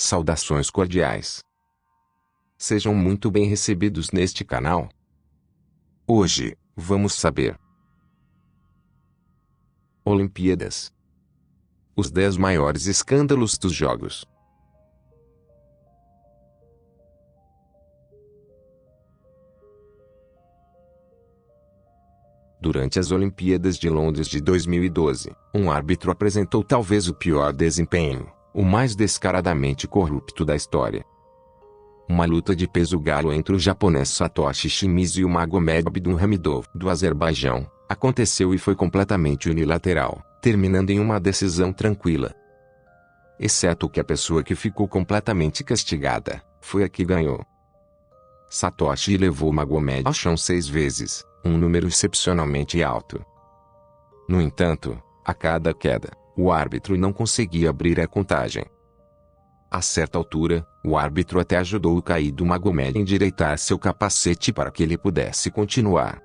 Saudações cordiais. Sejam muito bem recebidos neste canal. Hoje, vamos saber Olimpíadas. Os 10 maiores escândalos dos Jogos. Durante as Olimpíadas de Londres de 2012, um árbitro apresentou talvez o pior desempenho, o mais descaradamente corrupto da história. Uma luta de peso galo entre o japonês Satoshi Shimizu e o Magomed Abdulhamidov, do Azerbaijão, aconteceu e foi completamente unilateral, terminando em uma decisão tranquila. Exceto que a pessoa que ficou completamente castigada, foi a que ganhou. Satoshi levou o Magomed ao chão 6 vezes, um número excepcionalmente alto. No entanto, a cada queda, o árbitro não conseguia abrir a contagem. A certa altura, o árbitro até ajudou o caído Magomed a endireitar seu capacete para que ele pudesse continuar.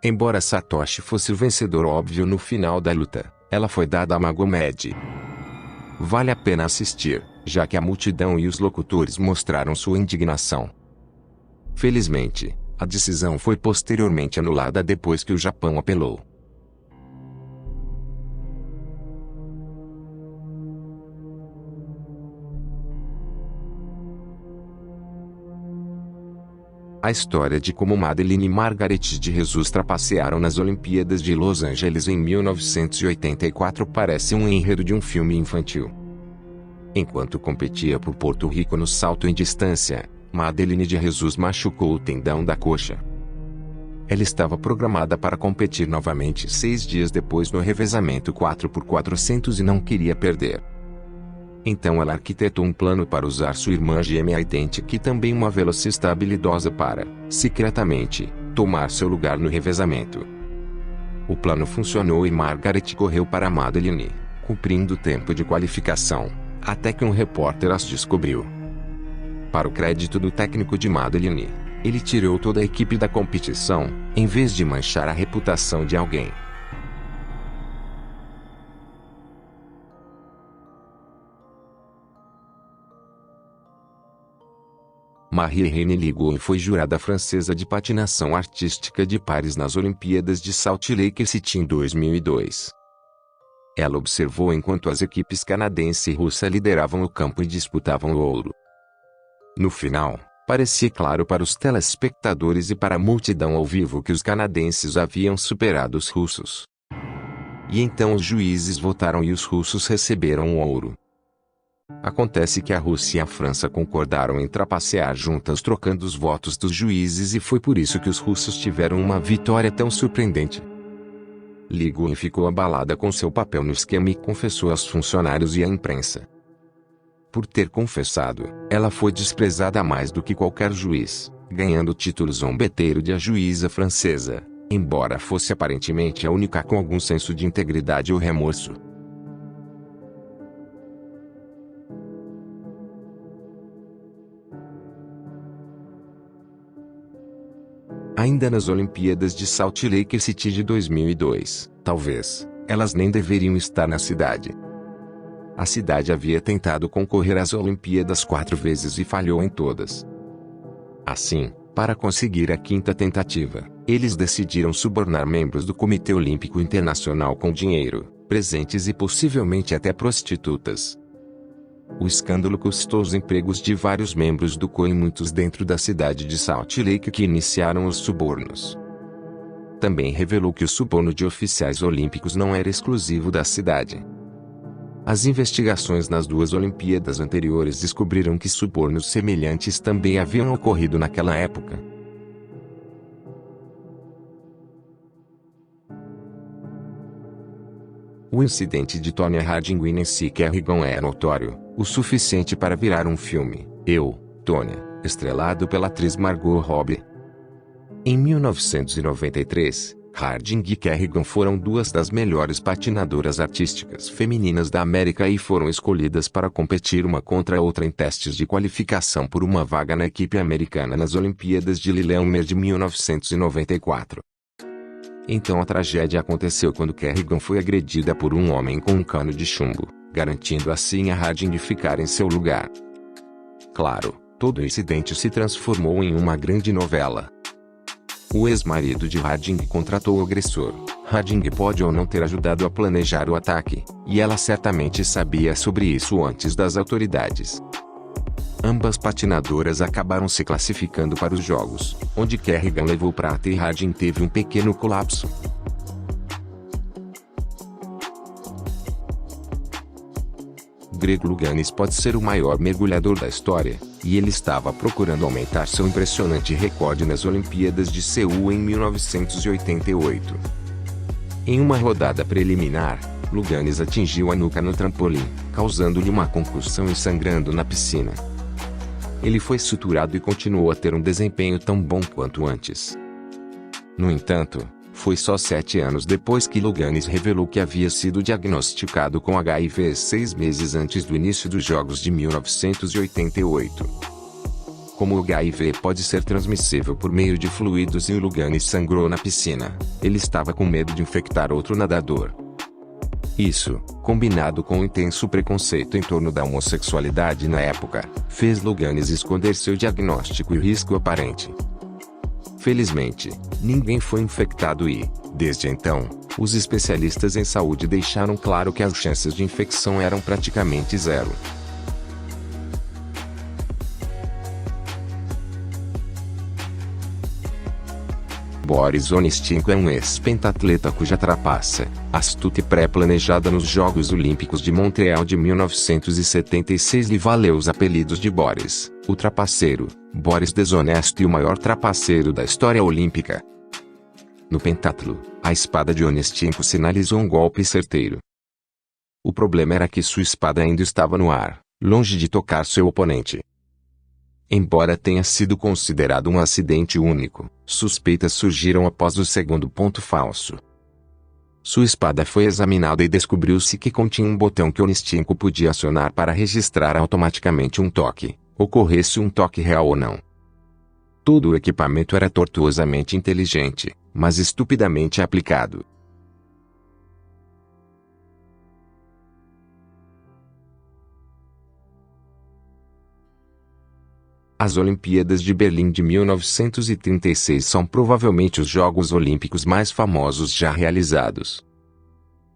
Embora Satoshi fosse o vencedor óbvio no final da luta, ela foi dada a Magomed. Vale a pena assistir, já que a multidão e os locutores mostraram sua indignação. Felizmente, a decisão foi posteriormente anulada depois que o Japão apelou. A história de como Madeline e Margaret de Jesus trapacearam nas Olimpíadas de Los Angeles em 1984 parece um enredo de um filme infantil. Enquanto competia por Porto Rico no salto em distância, Madeline de Jesus machucou o tendão da coxa. Ela estava programada para competir novamente 6 dias depois no revezamento 4x400 e não queria perder. Então ela arquitetou um plano para usar sua irmã gêmea idêntica e também uma velocista habilidosa para, secretamente, tomar seu lugar no revezamento. O plano funcionou e Margaret correu para Madeline, cumprindo o tempo de qualificação, até que um repórter as descobriu. Para o crédito do técnico de Madeline, ele tirou toda a equipe da competição, em vez de manchar a reputação de alguém. Marie-Reine Ligon foi jurada francesa de patinação artística de pares nas Olimpíadas de Salt Lake City em 2002. Ela observou enquanto as equipes canadense e russa lideravam o campo e disputavam o ouro. No final, parecia claro para os telespectadores e para a multidão ao vivo que os canadenses haviam superado os russos. E então os juízes votaram e os russos receberam o ouro. Acontece que a Rússia e a França concordaram em trapacear juntas trocando os votos dos juízes e foi por isso que os russos tiveram uma vitória tão surpreendente. Ligon ficou abalada com seu papel no esquema e confessou aos funcionários e à imprensa. Por ter confessado, ela foi desprezada mais do que qualquer juiz, ganhando o título zombeteiro de a juíza francesa, embora fosse aparentemente a única com algum senso de integridade ou remorso. Ainda nas Olimpíadas de Salt Lake City de 2002, talvez, elas nem deveriam estar na cidade. A cidade havia tentado concorrer às Olimpíadas 4 vezes e falhou em todas. Assim, para conseguir a 5ª tentativa, eles decidiram subornar membros do Comitê Olímpico Internacional com dinheiro, presentes e possivelmente até prostitutas. O escândalo custou os empregos de vários membros do COI e muitos dentro da cidade de Salt Lake que iniciaram os subornos. Também revelou que o suborno de oficiais olímpicos não era exclusivo da cidade. As investigações nas 2 Olimpíadas anteriores descobriram que subornos semelhantes também haviam ocorrido naquela época. O incidente de Tonya Harding e Nancy Kerrigan é notório, o suficiente para virar um filme, Eu, Tonya, estrelado pela atriz Margot Robbie. Em 1993, Harding e Kerrigan foram 2 das melhores patinadoras artísticas femininas da América e foram escolhidas para competir uma contra a outra em testes de qualificação por uma vaga na equipe americana nas Olimpíadas de Lillehammer de 1994. Então a tragédia aconteceu quando Kerrigan foi agredida por um homem com um cano de chumbo, garantindo assim a Harding ficar em seu lugar. Claro, todo o incidente se transformou em uma grande novela. O ex-marido de Harding contratou o agressor. Harding pode ou não ter ajudado a planejar o ataque, e ela certamente sabia sobre isso antes das autoridades. Ambas patinadoras acabaram se classificando para os jogos, onde Kerrigan levou prata e Harding teve um pequeno colapso. Greg Louganis pode ser o maior mergulhador da história, e ele estava procurando aumentar seu impressionante recorde nas Olimpíadas de Seul em 1988. Em uma rodada preliminar, Louganis atingiu a nuca no trampolim, causando-lhe uma concussão e sangrando na piscina. Ele foi suturado e continuou a ter um desempenho tão bom quanto antes. No entanto, foi só 7 anos depois que Louganis revelou que havia sido diagnosticado com HIV 6 meses antes do início dos Jogos de 1988. Como o HIV pode ser transmissível por meio de fluidos e o Louganis sangrou na piscina, ele estava com medo de infectar outro nadador. Isso, combinado com o intenso preconceito em torno da homossexualidade na época, fez Louganis esconder seu diagnóstico e risco aparente. Felizmente, ninguém foi infectado e, desde então, os especialistas em saúde deixaram claro que as chances de infecção eram praticamente zero. Boris Onestyenko é um ex-pentatleta cuja trapaça, astuta e pré-planejada nos Jogos Olímpicos de Montreal de 1976 lhe valeu os apelidos de Boris, o trapaceiro, Boris desonesto e o maior trapaceiro da história olímpica. No pentatlo, a espada de Onestyenko sinalizou um golpe certeiro. O problema era que sua espada ainda estava no ar, longe de tocar seu oponente. Embora tenha sido considerado um acidente único, suspeitas surgiram após o segundo ponto falso. Sua espada foi examinada e descobriu-se que continha um botão que Onestyenko podia acionar para registrar automaticamente um toque, ocorresse um toque real ou não. Todo o equipamento era tortuosamente inteligente, mas estupidamente aplicado. As Olimpíadas de Berlim de 1936 são provavelmente os Jogos Olímpicos mais famosos já realizados.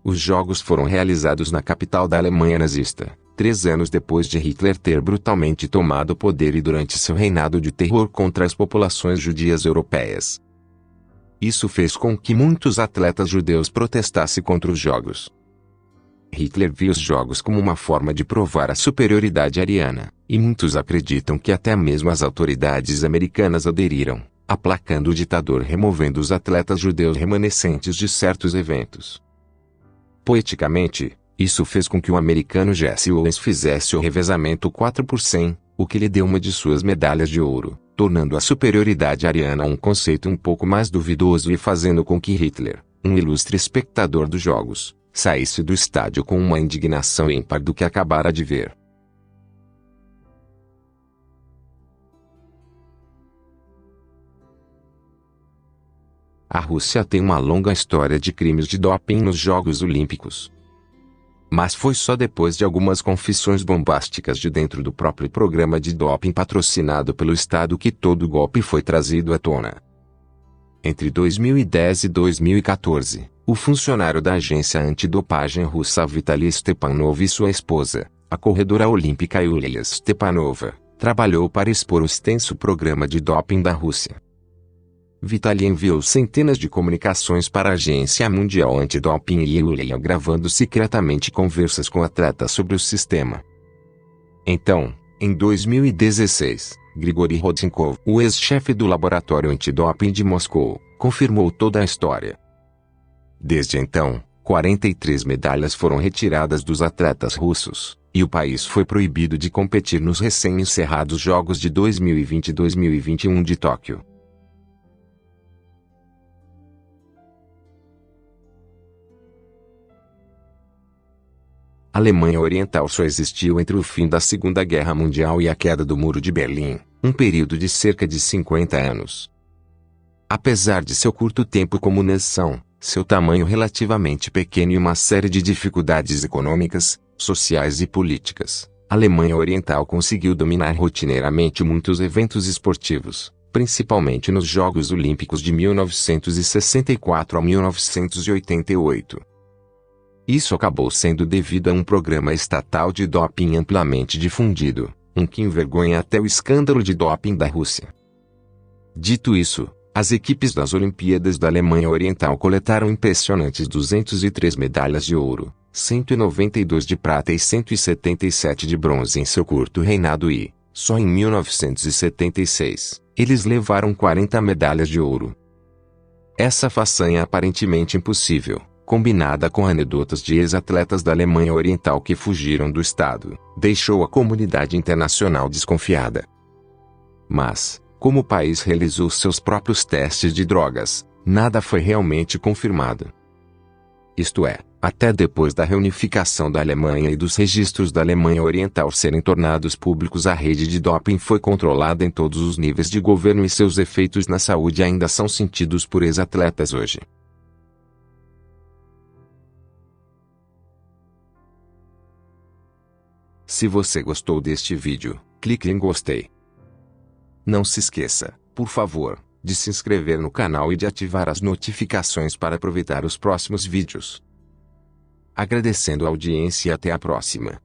Os Jogos foram realizados na capital da Alemanha nazista, 3 anos depois de Hitler ter brutalmente tomado o poder e durante seu reinado de terror contra as populações judias europeias. Isso fez com que muitos atletas judeus protestassem contra os Jogos. Hitler viu os Jogos como uma forma de provar a superioridade ariana, e muitos acreditam que até mesmo as autoridades americanas aderiram, aplacando o ditador removendo os atletas judeus remanescentes de certos eventos. Poeticamente, isso fez com que o americano Jesse Owens fizesse o revezamento 4 por 100, o que lhe deu uma de suas medalhas de ouro, tornando a superioridade ariana um conceito um pouco mais duvidoso e fazendo com que Hitler, um ilustre espectador dos Jogos, saísse do estádio com uma indignação ímpar do que acabara de ver. A Rússia tem uma longa história de crimes de doping nos Jogos Olímpicos. Mas foi só depois de algumas confissões bombásticas de dentro do próprio programa de doping patrocinado pelo Estado que todo o golpe foi trazido à tona. Entre 2010 e 2014, o funcionário da agência antidopagem russa Vitaly Stepanov e sua esposa, a corredora olímpica Yulia Stepanova, trabalhou para expor o extenso programa de doping da Rússia. Vitaly enviou centenas de comunicações para a Agência Mundial Antidoping e Yulia gravando secretamente conversas com atletas sobre o sistema. Então, em 2016, Grigori Rodchenkov, o ex-chefe do laboratório antidoping de Moscou, confirmou toda a história. Desde então, 43 medalhas foram retiradas dos atletas russos, e o país foi proibido de competir nos recém-encerrados Jogos de 2020 e 2021 de Tóquio. A Alemanha Oriental só existiu entre o fim da Segunda Guerra Mundial e a queda do Muro de Berlim, um período de cerca de 50 anos. Apesar de seu curto tempo como nação, seu tamanho relativamente pequeno e uma série de dificuldades econômicas, sociais e políticas, a Alemanha Oriental conseguiu dominar rotineiramente muitos eventos esportivos, principalmente nos Jogos Olímpicos de 1964 a 1988. Isso acabou sendo devido a um programa estatal de doping amplamente difundido, que envergonha até o escândalo de doping da Rússia. Dito isso, as equipes das Olimpíadas da Alemanha Oriental coletaram impressionantes 203 medalhas de ouro, 192 de prata e 177 de bronze em seu curto reinado e, só em 1976, eles levaram 40 medalhas de ouro. Essa façanha aparentemente impossível, combinada com anedotas de ex-atletas da Alemanha Oriental que fugiram do estado, deixou a comunidade internacional desconfiada. Mas, como o país realizou seus próprios testes de drogas, nada foi realmente confirmado. Isto é, até depois da reunificação da Alemanha e dos registros da Alemanha Oriental serem tornados públicos, a rede de doping foi controlada em todos os níveis de governo e seus efeitos na saúde ainda são sentidos por ex-atletas hoje. Se você gostou deste vídeo, clique em gostei. Não se esqueça, por favor, de se inscrever no canal e de ativar as notificações para aproveitar os próximos vídeos. Agradecendo a audiência e até a próxima.